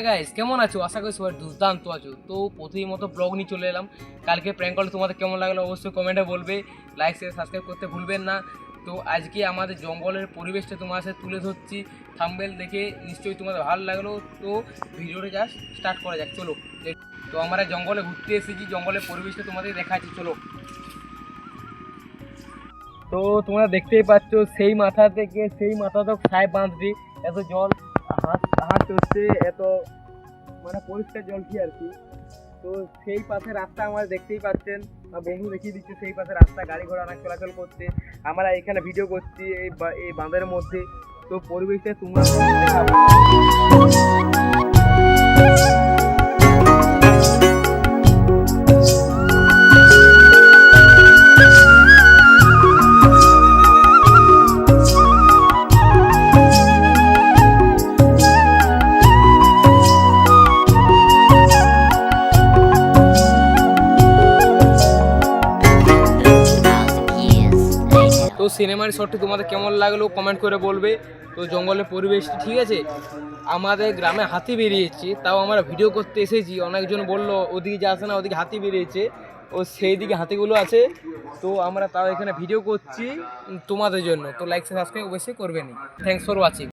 Guys কেমন আছো? আশা করি সবাই দুর্দান্ত আছো। তো প্রতিদিন মতো ব্লগ নিয়ে চলে এলাম। কালকে প্র্যাঙ্ক কল তোমাদের কেমন লাগলো অবশ্যই কমেন্টে বলবে। লাইক শেয়ার সাবস্ক্রাইব করতে ভুলবেন না। তো আজকে আমাদের জঙ্গলের পরিবেশটা তোমার সাথে তুলে ধরছি। থাম্বনেল দেখে নিশ্চয়ই তোমাদের ভালো লাগলো। তো ভিডিওটা জাস্ট স্টার্ট করা যাক, চলো। তো আমরা জঙ্গলে ঘুরতে এসেছি, জঙ্গলের পরিবেশটা তোমাদের দেখাচ্ছি, চলো। তো তোমরা দেখতেই পাচ্ছ সেই মাথা থেকে সেই মাথা তো সাহেব বাঁধছি, এত জল হাত হাত হচ্ছে, এত মানে পরিষ্কার জল কি আর কি। তো সেই পাশে রাস্তা আমরা দেখতেই পাচ্ছেন, বন্ধু দেখিয়ে দিচ্ছে সেই পাশে রাস্তা, গাড়ি ঘোড়া অনেক চলাচল করছে। আমরা এখানে ভিডিও করছি এই বাঁধের মধ্যে। তো পরিবেশটা তোমরা দেখাবো। তো সিনেমার শটটি তোমাদের কেমন লাগলো কমেন্ট করে বলবে। তো জঙ্গলের পরিবেশটি ঠিক আছে। আমাদের গ্রামে হাতি বেরিয়েছে, তাও আমরা ভিডিও করতে এসেছি। অনেকজন বললো ওদিকে যাচ্ছে না, ওদিকে হাতি বেরিয়েছে, ও সেই দিকে হাতিগুলো আছে। তো আমরা তাও এখানে ভিডিও করছি তোমাদের জন্য। তো লাইক সাবস্ক্রাইব অবশ্যই করবেন। Thanks for watching.